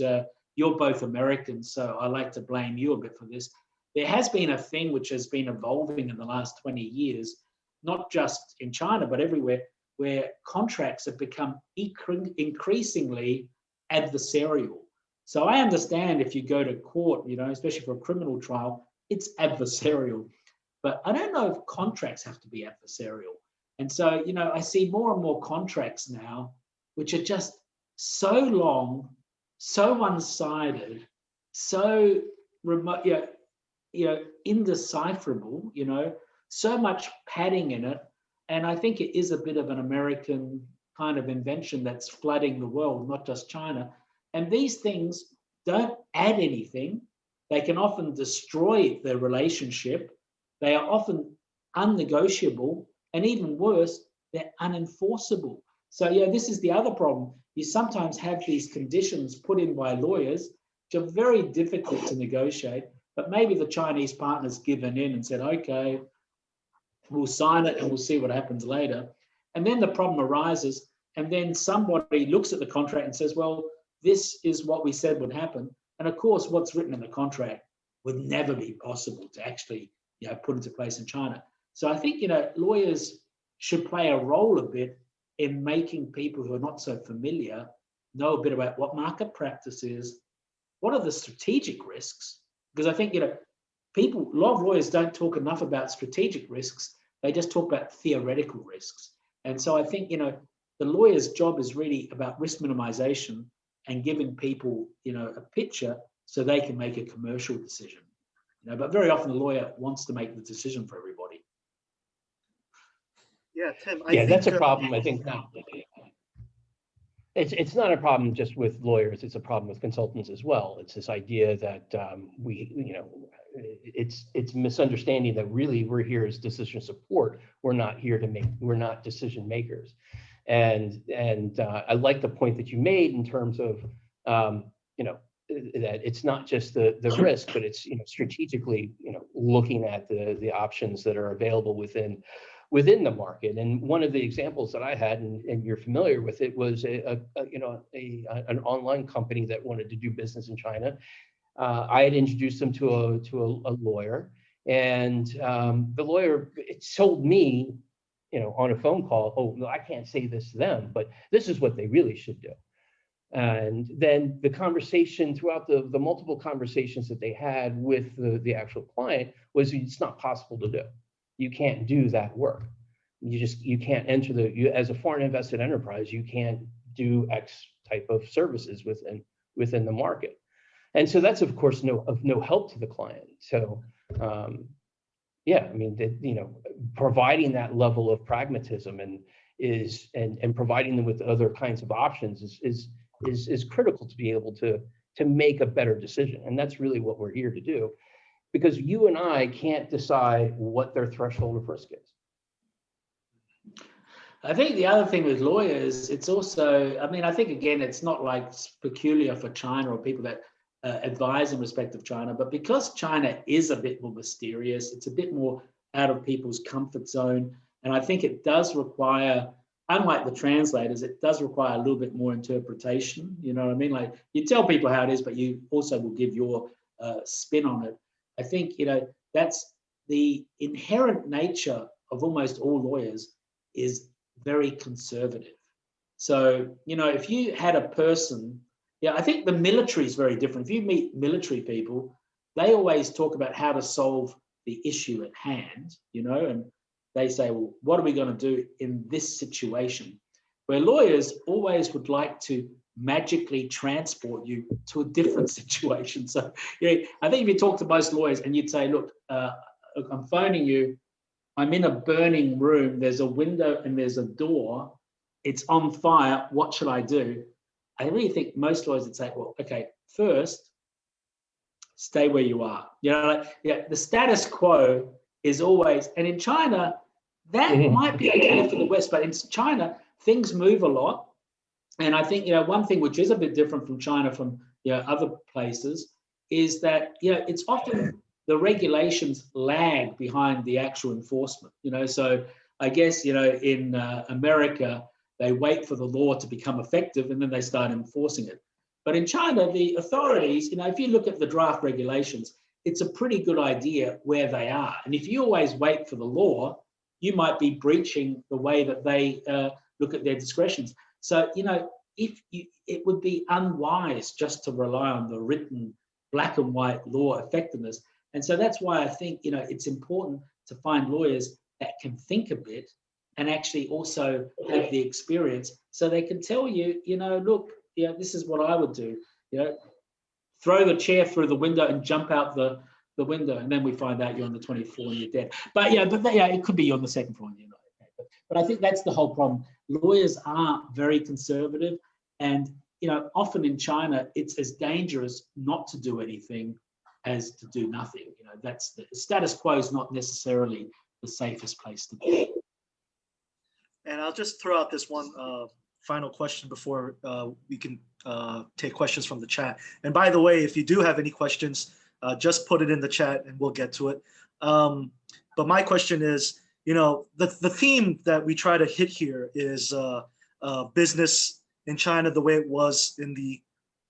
you're both Americans, so I like to blame you a bit for this. There has been a thing which has been evolving in the last 20 years, not just in China, but everywhere, where contracts have become increasingly adversarial. So I understand if you go to court, especially for a criminal trial, it's adversarial. But I don't know if contracts have to be adversarial. And so, I see more and more contracts now, which are just so long, so one-sided, so remote, indecipherable, so much padding in it. And I think it is a bit of an American kind of invention that's flooding the world, not just China. And these things don't add anything. They can often destroy the relationship. They are often unnegotiable. And even worse, they're unenforceable. So, this is the other problem. You sometimes have these conditions put in by lawyers, which are very difficult to negotiate. But maybe the Chinese partner's given in and said, okay, we'll sign it and we'll see what happens later. And then the problem arises. And then somebody looks at the contract and says, well, this is what we said would happen. And of course, what's written in the contract would never be possible to actually put into place in China. So I think, lawyers should play a role a bit in making people who are not so familiar know a bit about what market practice is, what are the strategic risks, because I think, a lot of lawyers don't talk enough about strategic risks. They just talk about theoretical risks. And so I think, the lawyer's job is really about risk minimization and giving people, a picture so they can make a commercial decision. But very often the lawyer wants to make the decision for everybody. Yeah, Tim. That's a problem. I think now. It's not a problem just with lawyers. It's a problem with consultants as well. It's this idea that it's misunderstanding that really we're here as decision support. We're not here to we're not decision makers. And I like the point that you made in terms of that it's not just the risk, but it's strategically looking at the options that are available within the market. And one of the examples that I had, and you're familiar with it, was an online company that wanted to do business in China. I had introduced them to a lawyer, and the lawyer told me, on a phone call, oh, no, I can't say this to them, but this is what they really should do. And then the conversation throughout the multiple conversations that they had with the actual client was, it's not possible to do. You can't do that work. you can't enter as a foreign invested enterprise, you can't do X type of services within the market. And so that's of course of no help to the client. So yeah, I mean, providing that level of pragmatism and providing them with other kinds of options is critical to be able to make a better decision. And that's really what we're here to do, because you and I can't decide what their threshold of risk is. I think the other thing with lawyers, it's also, I mean, I think again, it's not like peculiar for China or people that advise in respect of China, but because China is a bit more mysterious, it's a bit more out of people's comfort zone. And I think it does require, unlike the translators, it does require a little bit more interpretation. You know what I mean? Like, you tell people how it is, but you also will give your spin on it. I think, that's the inherent nature of almost all lawyers is very conservative. So, if you had a person, I think the military is very different. If you meet military people, they always talk about how to solve the issue at hand, and they say, well, what are we going to do in this situation? Where lawyers always would like to magically transport you to a different situation. So, I think if you talk to most lawyers and you'd say, look, I'm phoning you, I'm in a burning room, there's a window and there's a door, it's on fire, what should I do? I really think most lawyers would say, well, okay, first, stay where you are. The status quo is always, and in China, that might be okay for the West, but in China, things move a lot. And I think, one thing which is a bit different from China from other places is that, it's often the regulations lag behind the actual enforcement. So I guess, in America, they wait for the law to become effective and then they start enforcing it. But in China, the authorities, if you look at the draft regulations, it's a pretty good idea where they are. And if you always wait for the law, you might be breaching the way that they look at their discretions. So, it would be unwise just to rely on the written black and white law effectiveness. And so that's why I think, it's important to find lawyers that can think a bit and actually also have the experience so they can tell you, look, this is what I would do. Throw the chair through the window and jump out the window, and then we find out you're on the 24th floor and you're dead. But it could be you're on the second floor and you're not. But I think that's the whole problem. Lawyers are very conservative, and often in China, it's as dangerous not to do anything as to do nothing. That's the status quo is not necessarily the safest place to be. And I'll just throw out this one final question before we can take questions from the chat. And by the way, if you do have any questions, just put it in the chat and we'll get to it. But my question is, the theme that we try to hit here is business in China the way it was in the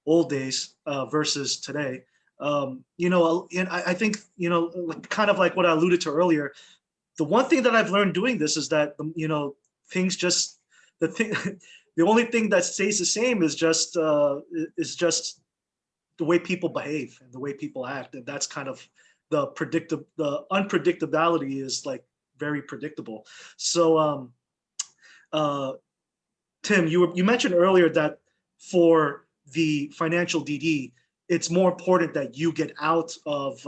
old days versus today. And I think, kind of like what I alluded to earlier, the one thing that I've learned doing this is that, things just, the only thing that stays the same is just the way people behave and the way people act. And that's kind of the unpredictability is like very predictable. So Tim, you mentioned earlier that for the financial DD, it's more important that you get out of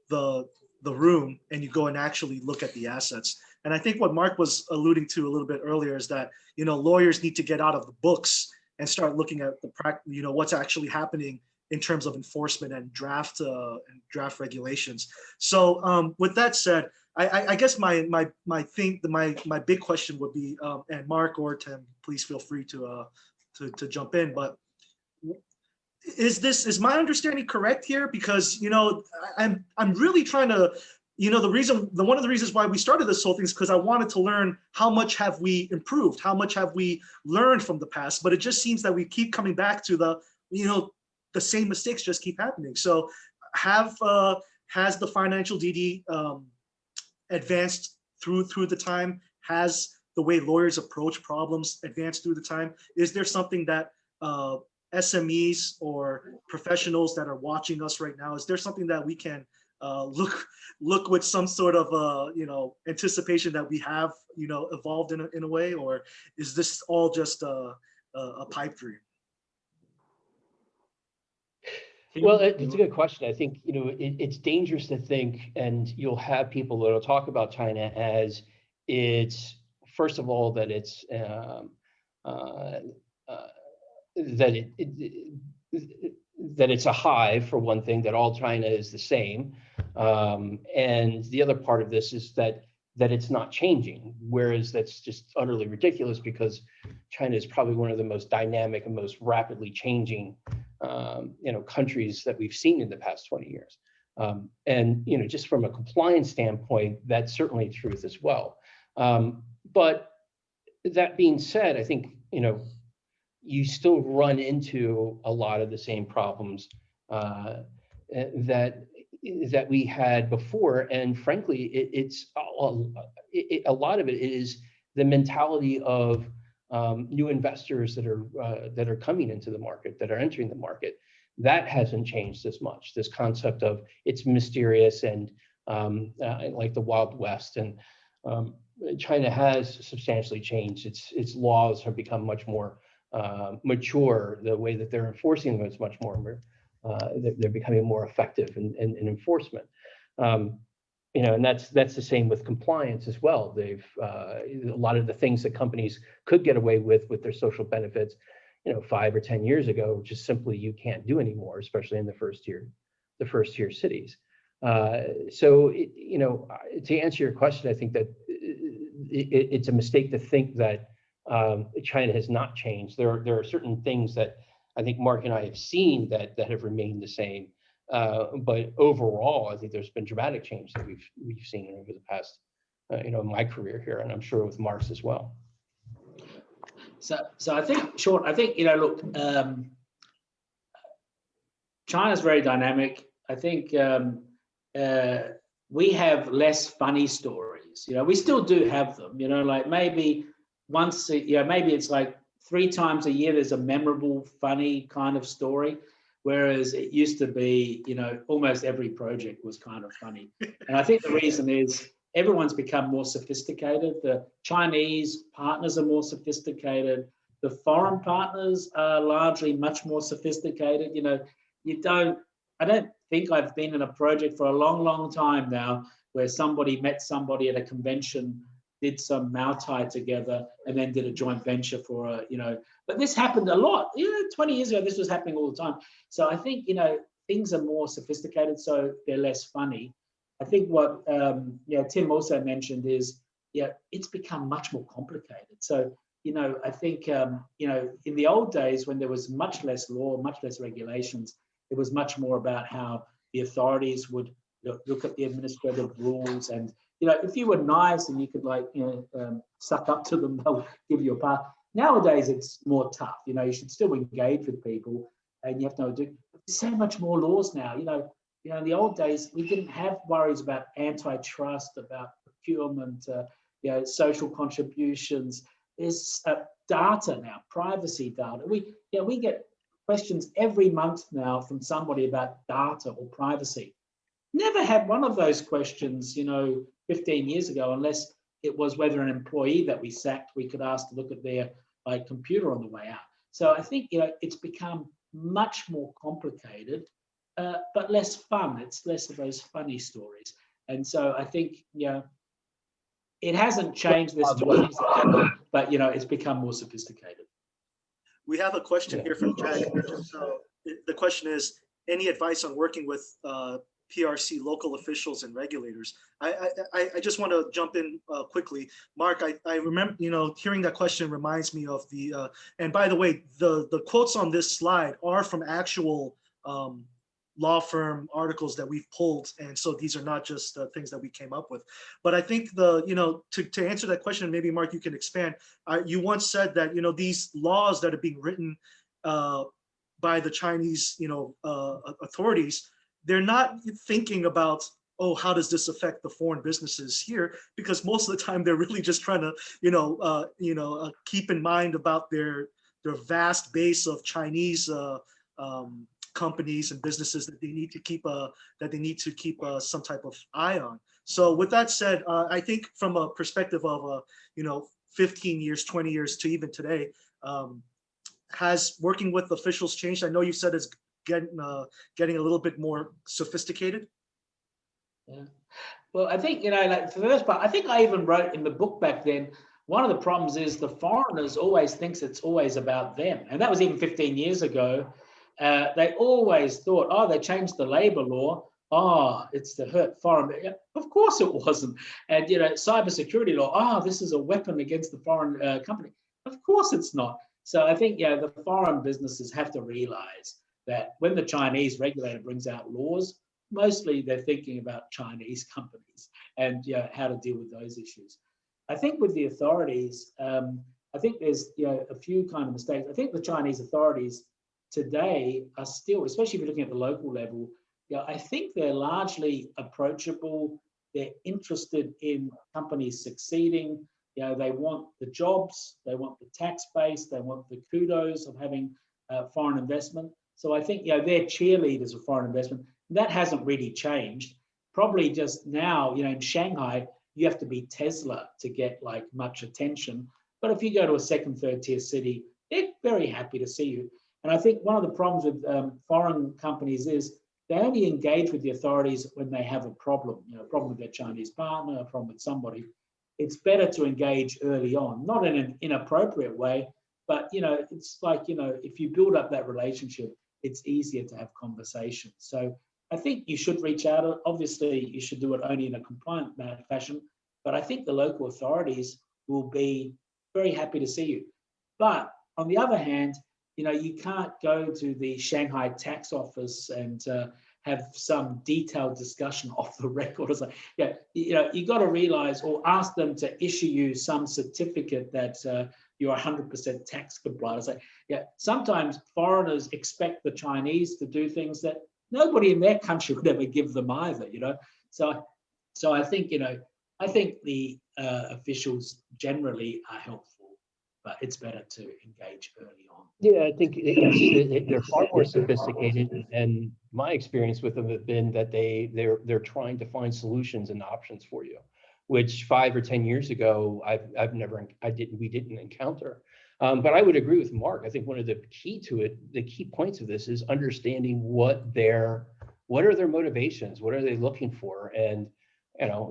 the room and you go and actually look at the assets. And I think what Mark was alluding to a little bit earlier is that, lawyers need to get out of the books and start looking at what's actually happening in terms of enforcement and draft regulations. So with that said, I guess my big question would be, and Mark or Tim, please feel free to jump in, but is my understanding correct here? Because I'm really trying to, one of the reasons why we started this whole thing is because I wanted to learn how much have we improved, how much have we learned from the past, but it just seems that we keep coming back to the same mistakes just keep happening. So has the financial DD advanced through the time? Has the way lawyers approach problems advanced through the time? Is there something that SMEs or professionals that are watching us right now, is there something that we can look with some sort of anticipation that we have evolved in a way, or is this all just a pipe dream? Well, it's a good question. I think, it's dangerous to think, and you'll have people that'll talk about China as it's, first of all, that it's that it's a hive, for one thing, that all China is the same. And the other part of this is that it's not changing, whereas that's just utterly ridiculous, because China is probably one of the most dynamic and most rapidly changing countries that we've seen in the past 20 years. And just from a compliance standpoint, that's certainly truth as well. But that being said, I think you still run into a lot of the same problems that we had before, and frankly, it's a lot of it is the mentality of new investors that are coming into the market, that are entering the market. That hasn't changed as much. This concept of it's mysterious and like the Wild West, and China has substantially changed. Its laws have become much more mature. The way that they're enforcing them is much more. They're becoming more effective in enforcement. And that's the same with compliance as well. They've a lot of the things that companies could get away with their social benefits, 5 or 10 years ago, just simply you can't do anymore, especially in the first tier cities. So to answer your question, I think that it's a mistake to think that China has not changed. There are certain things that I think Mark and I have seen that have remained the same. But overall, I think there's been dramatic change that we've seen over the past, my career here, and I'm sure with Mark's as well. So I think, Sean, look, China's very dynamic. I think we have less funny stories. We still do have them. Like maybe once, maybe it's like 3 times a year there's a memorable, funny kind of story. Whereas it used to be, almost every project was kind of funny. And I think the reason is everyone's become more sophisticated. The Chinese partners are more sophisticated. The foreign partners are largely much more sophisticated. I don't think I've been in a project for a long, long time now where somebody met somebody at a convention, did some Muay Thai together, and then did a joint venture for but this happened a lot. 20 years ago, this was happening all the time. So I think, things are more sophisticated, so they're less funny. I think what Tim also mentioned is, it's become much more complicated. So, I think, in the old days when there was much less law, much less regulations, it was much more about how the authorities would look at the administrative rules, and if you were nice and you could suck up to them, they'll give you a pass. Nowadays, it's more tough. You should still engage with people, and you have to do. There's so much more laws now. In the old days, we didn't have worries about antitrust, about procurement, social contributions. There's data now, privacy data. We get questions every month now from somebody about data or privacy. Never had one of those questions, 15 years ago, unless it was whether an employee that we sacked, we could ask to look at their computer on the way out. So I think, it's become much more complicated, but less fun. It's less of those funny stories. And so I think, it hasn't changed this, but, it's become more sophisticated. We have a question here from Jack. So the question is, any advice on working with PRC local officials and regulators? I just want to jump in quickly. Mark, I remember, hearing that question reminds me of the, and by the way, the quotes on this slide are from actual law firm articles that we've pulled. And so these are not just things that we came up with. But I think to answer that question, maybe Mark, you can expand. You once said that, these laws that are being written by the Chinese, authorities, they're not thinking about, oh, how does this affect the foreign businesses here? Because most of the time they're really just trying to, keep in mind about their vast base of Chinese companies and businesses that they need to keep some type of eye on. So with that said, I think from a perspective of 15 years, 20 years to even today, has working with officials changed? I know you said it's getting a little bit more sophisticated. Yeah. Well, I think, like for the most part, I think I even wrote in the book back then, one of the problems is the foreigners always thinks it's always about them. And that was even 15 years ago. They always thought, oh, they changed the labor law. Oh, it's to hurt foreign. Yeah, of course it wasn't. And, cybersecurity law. Oh, this is a weapon against the foreign company. Of course it's not. So I think, the foreign businesses have to realize that when the Chinese regulator brings out laws, mostly they're thinking about Chinese companies and how to deal with those issues. I think with the authorities, I think there's a few kind of mistakes. I think the Chinese authorities today are still, especially if you're looking at the local level, I think they're largely approachable. They're interested in companies succeeding. They want the jobs, they want the tax base, they want the kudos of having foreign investment. So I think they're cheerleaders of foreign investment. That hasn't really changed. Probably just now, in Shanghai, you have to be Tesla to get like much attention. But if you go to a second, third tier city, they're very happy to see you. And I think one of the problems with foreign companies is they only engage with the authorities when they have a problem, a problem with their Chinese partner, a problem with somebody. It's better to engage early on, not in an inappropriate way, but it's like, if you build up that relationship, it's easier to have conversations. So I think you should reach out. Obviously, you should do it only in a compliant fashion, but I think the local authorities will be very happy to see you. But on the other hand, you can't go to the Shanghai tax office and have some detailed discussion off the record. It's like, you got to realize or ask them to issue you some certificate that you're 100% tax compliant. It's like, sometimes foreigners expect the Chinese to do things that nobody in their country would ever give them either. So I think the officials generally are helpful, but it's better to engage early on. Yeah, I think they're far more sophisticated, and my experience with them have been that they're trying to find solutions and options for you, which 5 or 10 years ago we didn't encounter. But I would agree with Mark. I think one of the key points of this is understanding what are their motivations, what are they looking for, and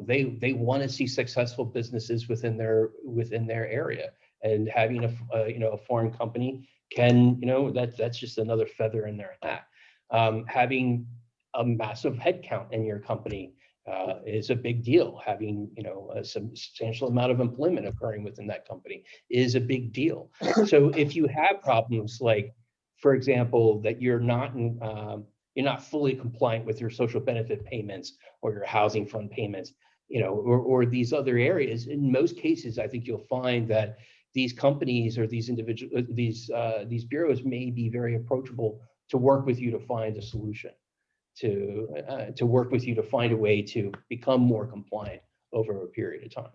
they want to see successful businesses within their area. And having a foreign company can, that's just another feather in their hat. Having a massive headcount in your company is a big deal. Having, a substantial amount of employment occurring within that company is a big deal. So if you have problems like, for example, that you're not fully compliant with your social benefit payments or your housing fund payments, or these other areas, in most cases, I think you'll find that these companies or these bureaus may be very approachable to work with you to find a solution, to work with you to find a way to become more compliant over a period of time.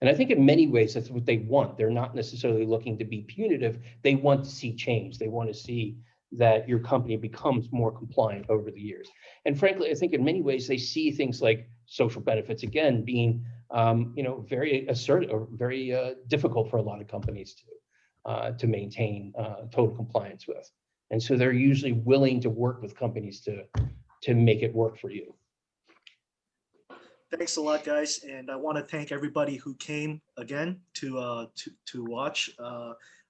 And I think in many ways, that's what they want. They're not necessarily looking to be punitive. They want to see change. They want to see that your company becomes more compliant over the years. And frankly, I think in many ways, they see things like social benefits, again, being very assertive or very difficult for a lot of companies to maintain total compliance with. And so they're usually willing to work with companies to make it work for you. Thanks a lot, guys. And I want to thank everybody who came again to watch.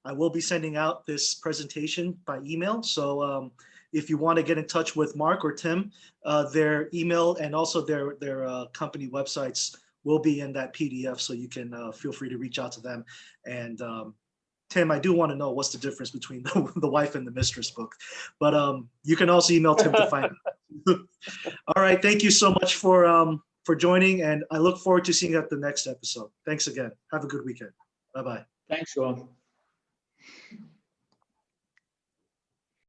I will be sending out this presentation by email. So if you want to get in touch with Mark or Tim, their email and also their company websites will be in that PDF. So you can feel free to reach out to them. And Tim, I do want to know what's the difference between the wife and the mistress book. But you can also email Tim to find out. All right. Thank you so much for joining. And I look forward to seeing you at the next episode. Thanks again. Have a good weekend. Bye-bye. Thanks, Sean.